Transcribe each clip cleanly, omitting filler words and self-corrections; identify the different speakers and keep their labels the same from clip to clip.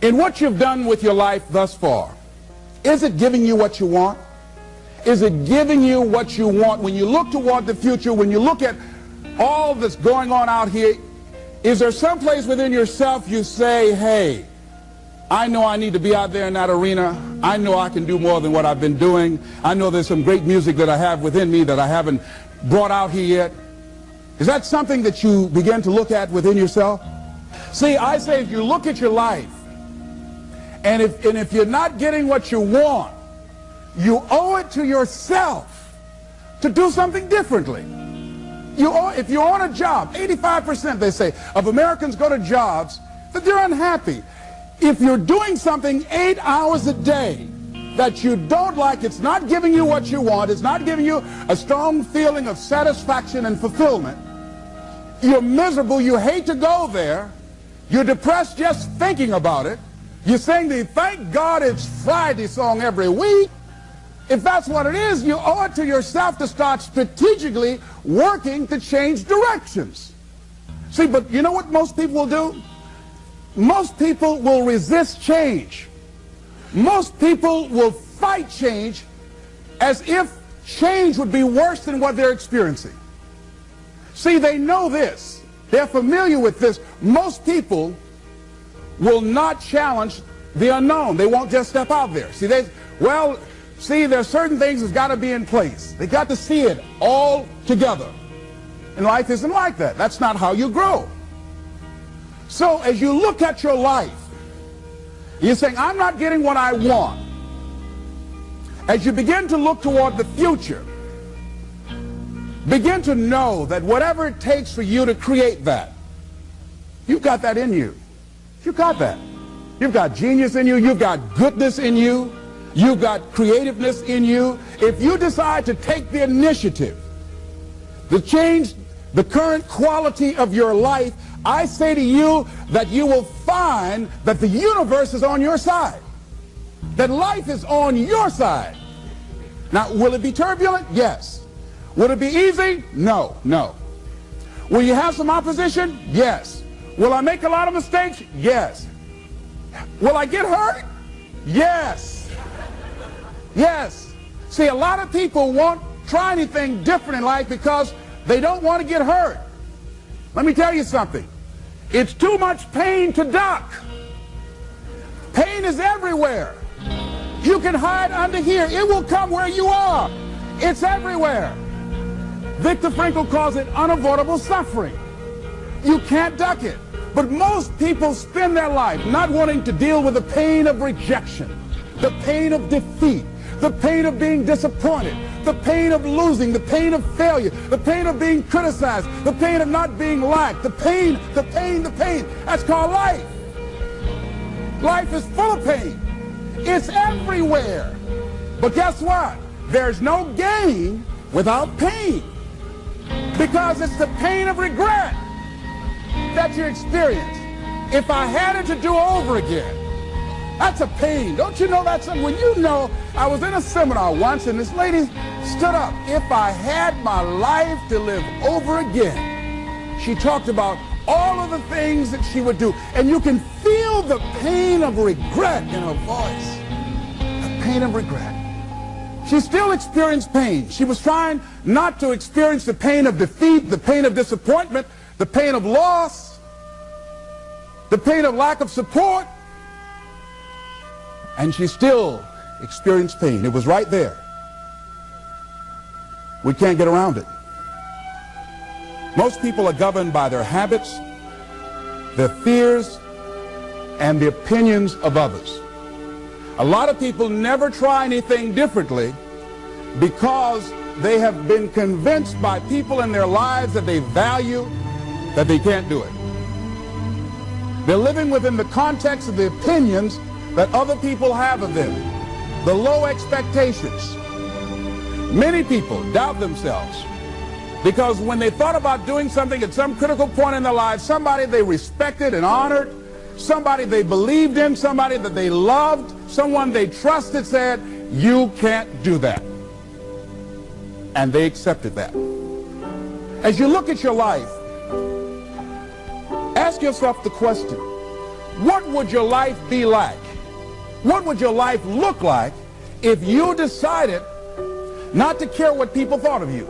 Speaker 1: In what you've done with your life thus far, is it giving you what you want? Is it giving you what you want? When you look toward the future, when you look at all that's going on out here, is there some place within yourself you say, hey, I know I need to be out there in that arena. I know I can do more than what I've been doing. I know there's some great music that I have within me that I haven't brought out here yet. Is that something that you begin to look at within yourself? See, I say if you look at your life, and if you're not getting what you want, you owe it to yourself to do something differently. If you're on a job, 85% they say of Americans go to jobs that they're unhappy. If you're doing something 8 hours a day that you don't like, it's not giving you what you want, it's not giving you a strong feeling of satisfaction and fulfillment, you're miserable, you hate to go there, you're depressed just thinking about it, you sing the "Thank God It's Friday" song every week. If that's what it is, you owe it to yourself to start strategically working to change directions. See, but you know what most people will do? Most people will resist change. Most people will fight change as if change would be worse than what they're experiencing. See, they know this. They're familiar with this. Most people will not challenge the unknown. They won't just step out there. See, there's certain things that's got to be in place. They got to see it all together. And life isn't like that. That's not how you grow. So as you look at your life, you're saying, I'm not getting what I want. As you begin to look toward the future, begin to know that whatever it takes for you to create that, you've got that in you. You've got that. You've got genius in you. You've got goodness in you. You've got creativeness in you. If you decide to take the initiative to change the current quality of your life, I say to you that you will find that the universe is on your side, that life is on your side. Now, will it be turbulent? Yes. Will it be easy? No, no. Will you have some opposition? Yes. Will I make a lot of mistakes? Yes. Will I get hurt? Yes. Yes. See, a lot of people won't try anything different in life because they don't want to get hurt. Let me tell you something. It's too much pain to duck. Pain is everywhere. You can hide under here. It will come where you are. It's everywhere. Viktor Frankl calls it unavoidable suffering. You can't duck it. But most people spend their life not wanting to deal with the pain of rejection, the pain of defeat, the pain of being disappointed, the pain of losing, the pain of failure, the pain of being criticized, the pain of not being liked, the pain. That's called life. Life is full of pain. It's everywhere. But guess what? There's no gain without pain, because it's the pain of regret that you experience. If I had it to do over again, that's a pain. Don't you know that's something? When you know, I was in a seminar once and this lady stood up. If I had my life to live over again, she talked about all of the things that she would do. And you can feel the pain of regret in her voice. The pain of regret. She still experienced pain. She was trying not to experience the pain of defeat, the pain of disappointment, the pain of loss, the pain of lack of support. And she still experienced pain. It was right there. We can't get around it. Most people are governed by their habits, their fears, and the opinions of others. A lot of people never try anything differently because they have been convinced by people in their lives that they value that they can't do it. They're living within the context of the opinions that other people have of them, the low expectations. Many people doubt themselves because when they thought about doing something at some critical point in their lives, somebody they respected and honored, somebody they believed in, somebody that they loved, someone they trusted said, you can't do that. And they accepted that. As you look at your life, ask yourself the question, what would your life be like? What would your life look like if you decided not to care what people thought of you?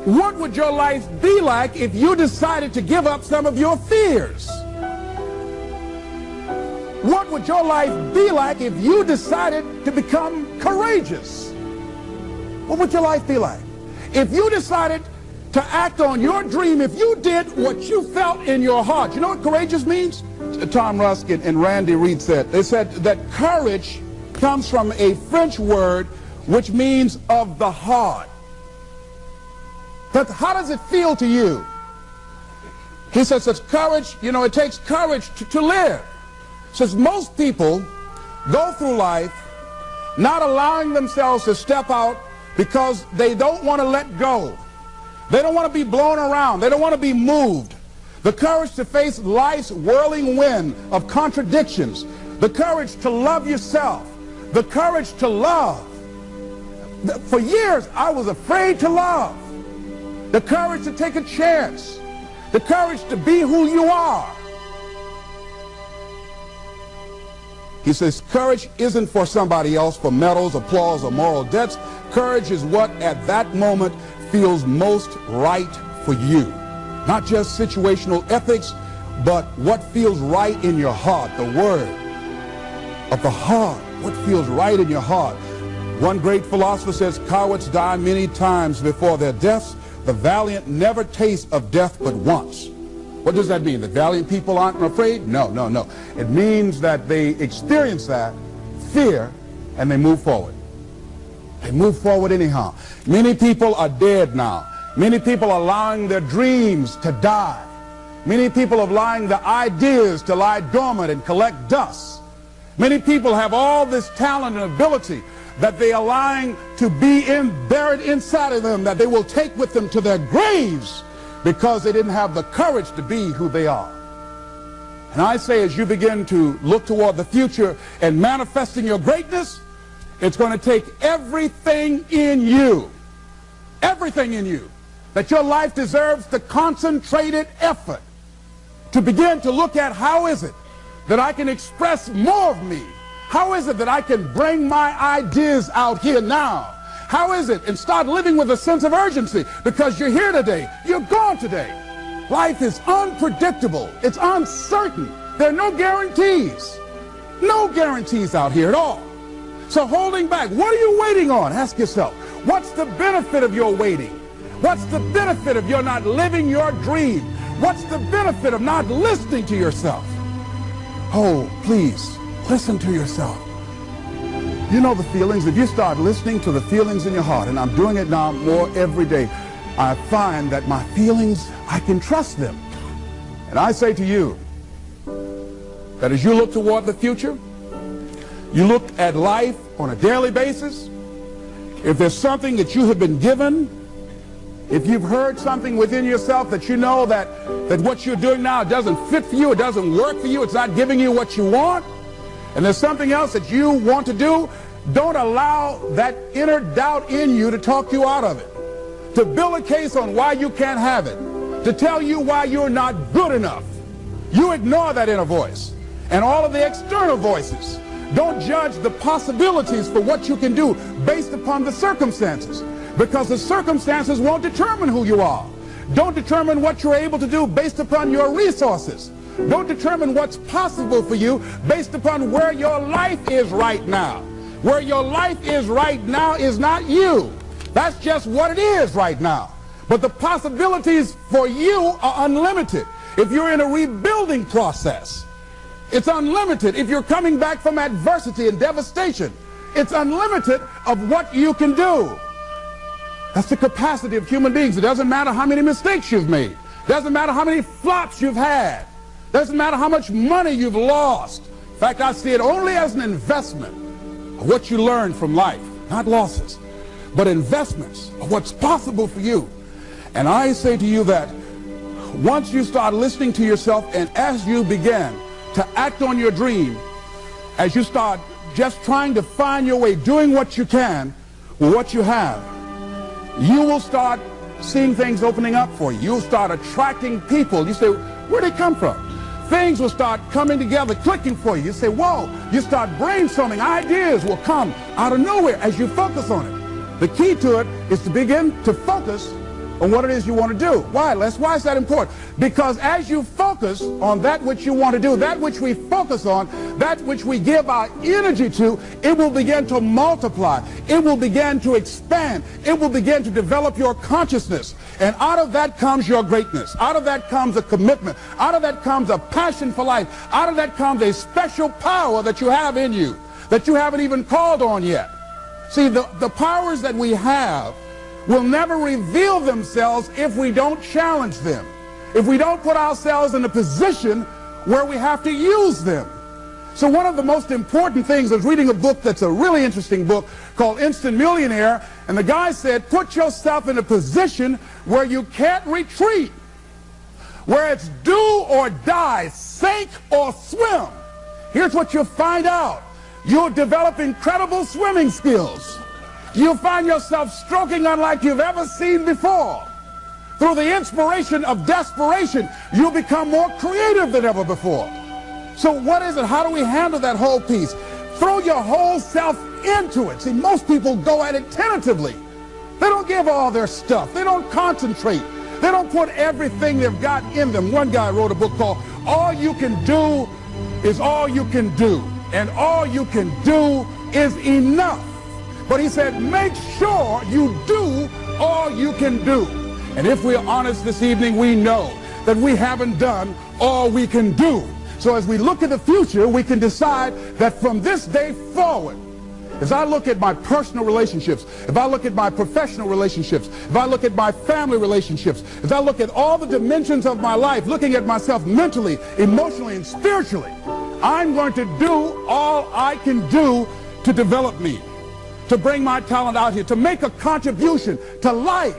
Speaker 1: What would your life be like if you decided to give up some of your fears? What would your life be like if you decided to become courageous? What would your life be like? If you decided to act on your dream, if you did what you felt in your heart. You know what courageous means? Tom Rusk and Randy Reed said. They said that courage comes from a French word which means of the heart. But how does it feel to you? He says it's courage, you know, it takes courage to live. Says most people go through life not allowing themselves to step out because they don't want to let go. They don't want to be blown around. They don't want to be moved. The courage to face life's whirling wind of contradictions. The courage to love yourself. The courage to love. For years, I was afraid to love. The courage to take a chance. The courage to be who you are. He says courage isn't for somebody else, for medals, applause, or moral debts. Courage is what at that moment feels most right for you. Not just situational ethics, but what feels right in your heart, the word of the heart, what feels right in your heart. One great philosopher says, cowards die many times before their deaths. The valiant never taste of death but once. What does that mean? That valiant people aren't afraid? No, no, no. It means that they experience that fear and they move forward. They move forward anyhow. Many people are dead now. Many people are allowing their dreams to die. Many people are allowing the ideas to lie dormant and collect dust. Many people have all this talent and ability that they are allowing to be buried inside of them, that they will take with them to their graves because they didn't have the courage to be who they are. And I say, as you begin to look toward the future and manifesting your greatness, it's going to take everything in you, that your life deserves the concentrated effort to begin to look at how is it that I can express more of me? How is it that I can bring my ideas out here now? How is it? And start living with a sense of urgency, because you're here today, you're gone today. Life is unpredictable. It's uncertain. There are no guarantees. No guarantees out here at all. So holding back, what are you waiting on? Ask yourself, what's the benefit of your waiting? What's the benefit of your not living your dream? What's the benefit of not listening to yourself? Oh, please, listen to yourself. You know the feelings. If you start listening to the feelings in your heart, and I'm doing it now more every day, I find that my feelings, I can trust them. And I say to you that as you look toward the future, you look at life on a daily basis, if there's something that you have been given, if you've heard something within yourself that you know that what you're doing now doesn't fit for you, it doesn't work for you, it's not giving you what you want, and there's something else that you want to do, don't allow that inner doubt in you to talk you out of it, to build a case on why you can't have it, to tell you why you're not good enough. You ignore that inner voice and all of the external voices. Don't judge the possibilities for what you can do based upon the circumstances, because the circumstances won't determine who you are. Don't determine what you're able to do based upon your resources. Don't determine what's possible for you based upon where your life is right now. Where your life is right now is not you. That's just what it is right now. But the possibilities for you are unlimited. If you're in a rebuilding process, it's unlimited. If you're coming back from adversity and devastation, it's unlimited of what you can do. That's the capacity of human beings. It doesn't matter how many mistakes you've made. It doesn't matter how many flops you've had. It doesn't matter how much money you've lost. In fact, I see it only as an investment of what you learn from life. Not losses, but investments of what's possible for you. And I say to you that once you start listening to yourself, and as you begin to act on your dream, as you start just trying to find your way, doing what you can with what you have, you will start seeing things opening up for you. You'll start attracting people. You say, where'd they come from? things will start coming together, clicking for you. You say, whoa, you start brainstorming. Ideas will come out of nowhere as you focus on it. The key to it is to begin to focus on what it is you want to do. Why, Les? Why is that important? Because as you focus on that which you want to do, that which we focus on, that which we give our energy to, it will begin to multiply. It will begin to expand. It will begin to develop your consciousness. And out of that comes your greatness. Out of that comes a commitment. Out of that comes a passion for life. Out of that comes a special power that you have in you that you haven't even called on yet. See, the powers that we have will never reveal themselves if we don't challenge them, if we don't put ourselves in a position where we have to use them. So one of the most important things is reading a book that's a really interesting book called Instant Millionaire, and the guy said, put yourself in a position where you can't retreat, where it's do or die, sink or swim. Here's what you'll find out. You'll develop incredible swimming skills. You'll find yourself stroking unlike you've ever seen before. Through the inspiration of desperation, you'll become more creative than ever before. So what is it? How do we handle that whole piece? Throw your whole self into it. See, most people go at it tentatively. They don't give all their stuff. They don't concentrate. They don't put everything they've got in them. One guy wrote a book called All You Can Do Is All You Can Do. And all you can do is enough. But he said, make sure you do all you can do. And if we're honest this evening, we know that we haven't done all we can do. So as we look at the future, we can decide that from this day forward, as I look at my personal relationships, if I look at my professional relationships, if I look at my family relationships, if I look at all the dimensions of my life, looking at myself mentally, emotionally, and spiritually, I'm going to do all I can do to develop me, to bring my talent out here, to make a contribution to life.